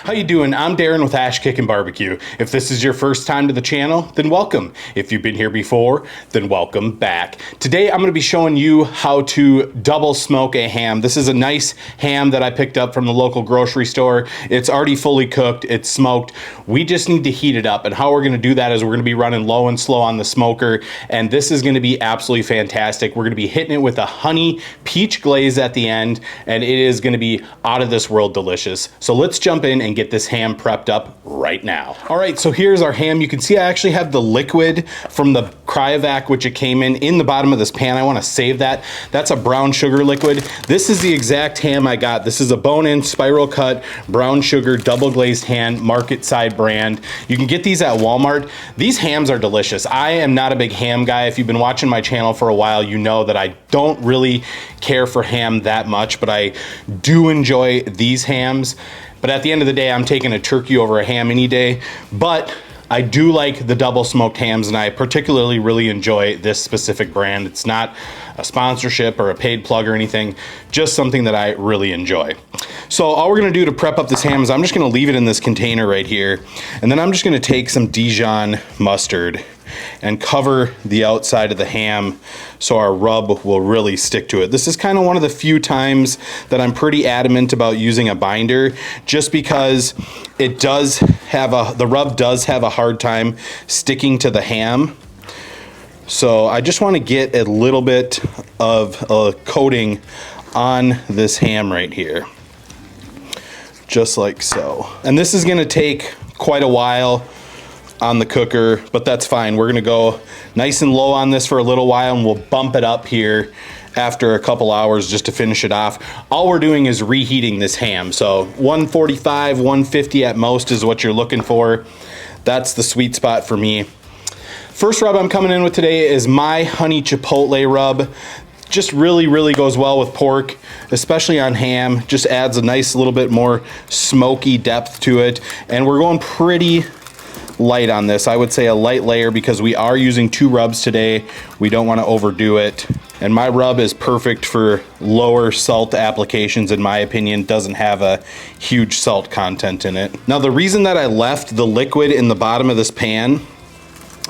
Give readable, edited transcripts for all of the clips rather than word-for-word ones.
How you doing? I'm Darren with Ash Kickin BBQ. If this is your first time to the channel, then welcome. If you've been here before, then welcome back. Today I'm going to be showing you how to double smoke a ham. This is a nice ham that I picked up from the local grocery store. It's already fully cooked, it's smoked. We just need to heat it up, and how we're going to do that is we're going to be running low and slow on the smoker, and this is going to be absolutely fantastic. We're going to be hitting it with a honey peach glaze at the end, and it is going to be out of this world delicious. So let's jump in and get this ham prepped up right now. All right, so here's our ham. You can see I actually have the liquid from the cryovac, which it came in the bottom of this pan. I want to save that. That's a brown sugar liquid. This is the exact ham I got. This is a bone-in spiral cut brown sugar double glazed ham, market side brand. You can get these at Walmart. These hams are delicious. I am not a big ham guy. If you've been watching my channel for a while, you know that I don't really care for ham that much, but I do enjoy these hams. But at the end of the day, I'm taking a turkey over a ham any day. But I do like the double smoked hams, and I particularly really enjoy this specific brand. It's not a sponsorship or a paid plug or anything, just something that I really enjoy. So all we're gonna do to prep up this ham is I'm just gonna leave it in this container right here, and then I'm just gonna take some Dijon mustard and cover the outside of the ham so our rub will really stick to it. This is kind of one of the few times that I'm pretty adamant about using a binder, just because it does have the rub does have a hard time sticking to the ham. So I just want to get a little bit of a coating on this ham right here, just like so. And this is going to take quite a while on the cooker, but that's fine. We're gonna go nice and low on this for a little while, and we'll bump it up here after a couple hours just to finish it off. All we're doing is reheating this ham. So 145, 150 at most is what you're looking for. That's the sweet spot for me. First rub I'm coming in with today is my honey chipotle rub. Just really goes well with pork, especially on ham. Just adds a nice little bit more smoky depth to it. And we're going pretty light on this. I would say a light layer because we are using 2 rubs today. We don't want to overdo it. And my rub is perfect for lower salt applications, in my opinion. Doesn't have a huge salt content in it. Now, the reason that I left the liquid in the bottom of this pan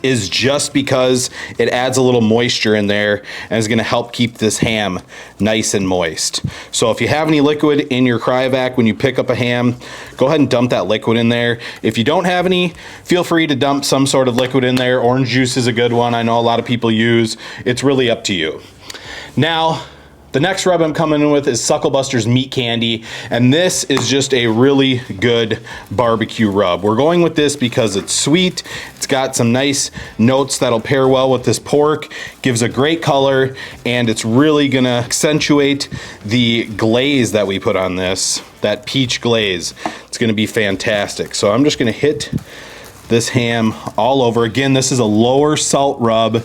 is just because it adds a little moisture in there and is gonna help keep this ham nice and moist. So if you have any liquid in your cryovac when you pick up a ham, go ahead and dump that liquid in there. If you don't have any, feel free to dump some sort of liquid in there. Orange juice is a good one. I know a lot of people use. It's really up to you. Now, the next rub I'm coming in with is Sucklebuster's Meat Candy, and this is just a really good barbecue rub. We're going with this because it's sweet, it's got some nice notes that'll pair well with this pork, gives a great color, and it's really gonna accentuate the glaze that we put on this, that peach glaze. It's gonna be fantastic. So I'm just gonna hit this ham all over. Again, this is a lower salt rub.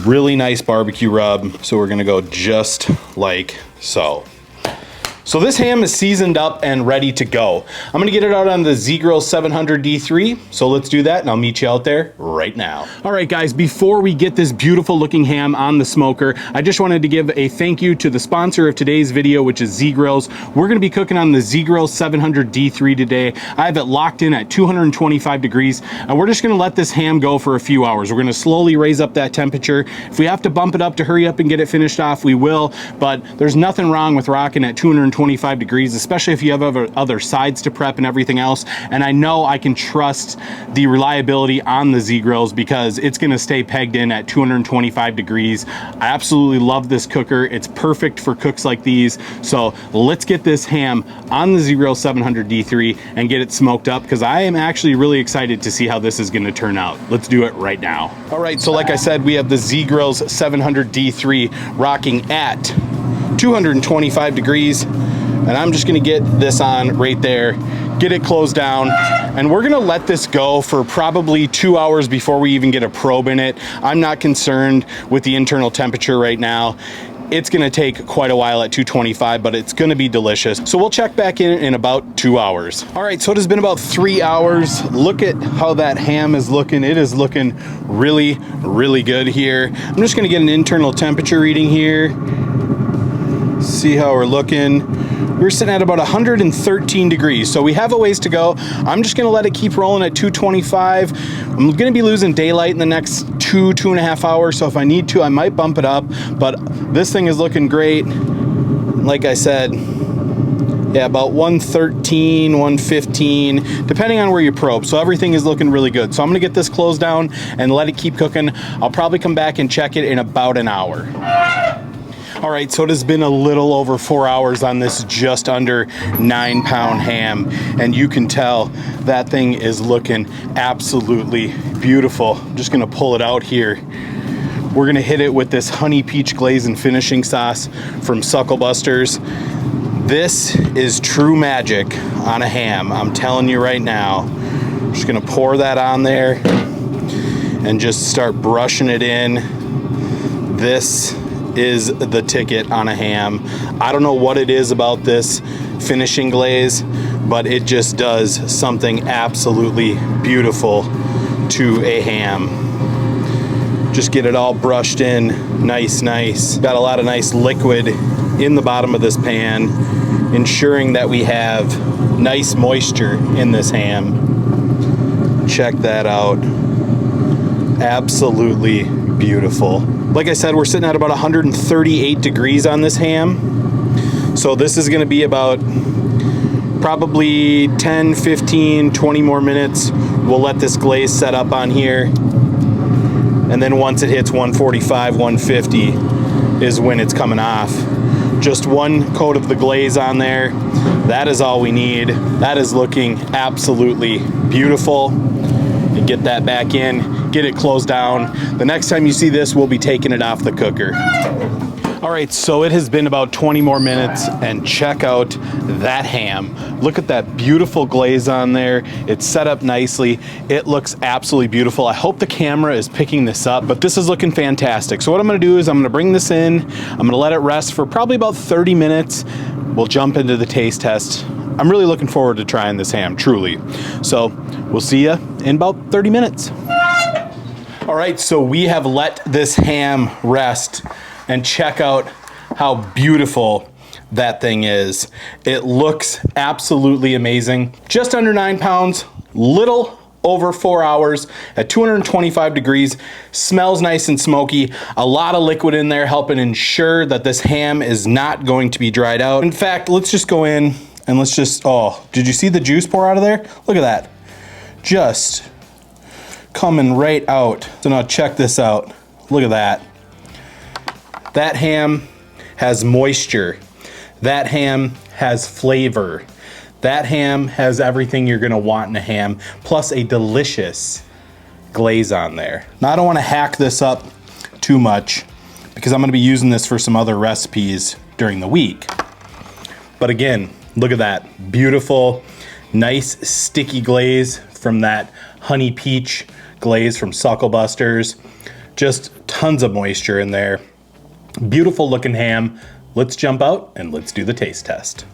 Really nice barbecue rub. So we're gonna go just like so. So this ham is seasoned up and ready to go. I'm gonna get it out on the Z-Grill 700 D3. So let's do that, and I'll meet you out there right now. All right, guys, before we get this beautiful looking ham on the smoker, I just wanted to give a thank you to the sponsor of today's video, which is Z-Grills. We're gonna be cooking on the Z-Grill 700 D3 today. I have it locked in at 225 degrees, and we're just gonna let this ham go for a few hours. We're gonna slowly raise up that temperature. If we have to bump it up to hurry up and get it finished off, we will, but there's nothing wrong with rocking at 225 degrees, especially if you have other sides to prep and everything else. And I know I can trust the reliability on the Z-Grills because it's gonna stay pegged in at 225 degrees. I absolutely love this cooker. It's perfect for cooks like these. So let's get this ham on the Z-Grill 700 D3 and get it smoked up, because I am actually really excited to see how this is gonna turn out. Let's do it right now. All right, so like I said, we have the Z-Grills 700 D3 rocking at 225 degrees. And I'm just gonna get this on right there, get it closed down, and we're gonna let this go for probably 2 hours before we even get a probe in it. I'm not concerned with the internal temperature right now. It's gonna take quite a while at 225, but it's gonna be delicious. So we'll check back in about 2 hours. All right, so it has been about 3 hours. Look at how that ham is looking. It is looking really good here. I'm just gonna get an internal temperature reading here. See how we're looking. We're sitting at about 113 degrees, so we have a ways to go. I'm just gonna let it keep rolling at 225. I'm gonna be losing daylight in the next 2.5 hours, so if I need to, I might bump it up, but this thing is looking great. Like I said, yeah, about 113, 115, depending on where you probe. So everything is looking really good. So I'm gonna get this closed down and let it keep cooking. I'll probably come back and check it in about an hour. All right, so it has been a little over 4 hours on this just under 9-pound ham, and you can tell that thing is looking absolutely beautiful. I'm just gonna pull it out here. We're gonna hit it with this honey peach glaze and finishing sauce from Sucklebusters. This is true magic on a ham, I'm telling you right now. I'm just gonna pour that on there and just start brushing it in. This is the ticket on a ham. I don't know what it is about this finishing glaze, but it just does something absolutely beautiful to a ham. Just get it all brushed in, nice. Got a lot of nice liquid in the bottom of this pan, ensuring that we have nice moisture in this ham. Check that out. Absolutely beautiful. Like I said, we're sitting at about 138 degrees on this ham. So this is gonna be about probably 10, 15, 20 more minutes. We'll let this glaze set up on here. And then once it hits 145, 150 is when it's coming off. Just one coat of the glaze on there. That is all we need. That is looking absolutely beautiful. And get that back in, get it closed down. The next time you see this, we'll be taking it off the cooker. All right, so it has been about 20 more minutes, and check out that ham. Look at that beautiful glaze on there. It's set up nicely. It looks absolutely beautiful. I hope the camera is picking this up, but this is looking fantastic. So what I'm gonna do is I'm gonna bring this in, I'm gonna let it rest for probably about 30 minutes. We'll jump into the taste test. I'm really looking forward to trying this ham, truly. So we'll see you in about 30 minutes. All right, so we have let this ham rest, and check out how beautiful that thing is. It looks absolutely amazing. Just under 9 pounds, little over 4 hours at 225 degrees. Smells nice and smoky. A lot of liquid in there helping ensure that this ham is not going to be dried out. In fact, let's just go in and let's just, oh, did you see the juice pour out of there? Look at that. Just coming right out. So now check this out. Look at that. That ham has moisture. That ham has flavor. That ham has everything you're gonna want in a ham, plus a delicious glaze on there. Now I don't wanna hack this up too much because I'm gonna be using this for some other recipes during the week. But again, look at that. Beautiful, nice sticky glaze from that honey peach glaze from Sucklebusters. Just tons of moisture in there. Beautiful looking ham. Let's jump out and let's do the taste test.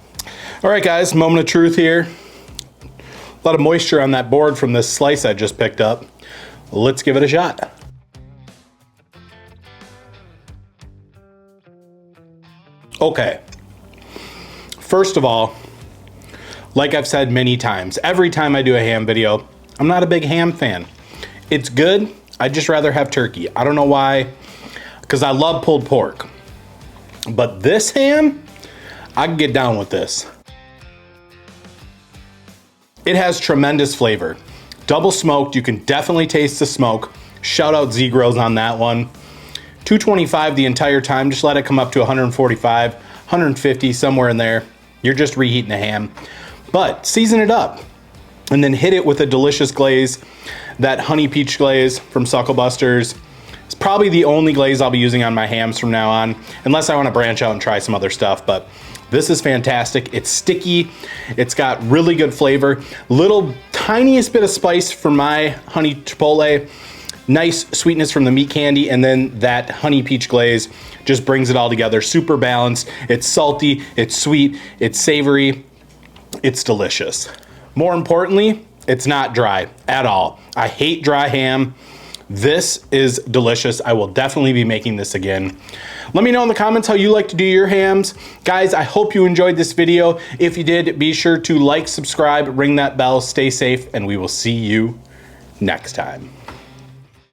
All right guys, moment of truth here. A lot of moisture on that board from this slice I just picked up. Let's give it a shot. Okay. First of all, like I've said many times, every time I do a ham video, I'm not a big ham fan. It's good, I'd just rather have turkey. I don't know why, because I love pulled pork. But this ham, I can get down with this. It has tremendous flavor. Double smoked, you can definitely taste the smoke. Shout out Z-Grills on that one. 225 the entire time, just let it come up to 145, 150, somewhere in there. You're just reheating the ham. But season it up and then hit it with a delicious glaze. That honey peach glaze from Sucklebusters. It's probably the only glaze I'll be using on my hams from now on, unless I want to branch out and try some other stuff, but this is fantastic. It's sticky, it's got really good flavor, little tiniest bit of spice from my honey chipotle, nice sweetness from the meat candy, and then that honey peach glaze just brings it all together. Super balanced, it's salty, it's sweet, it's savory, it's delicious. More importantly, it's not dry at all. I hate dry ham. This is delicious. I will definitely be making this again. Let me know in the comments how you like to do your hams. Guys, I hope you enjoyed this video. If you did, be sure to like, subscribe, ring that bell, stay safe, and we will see you next time.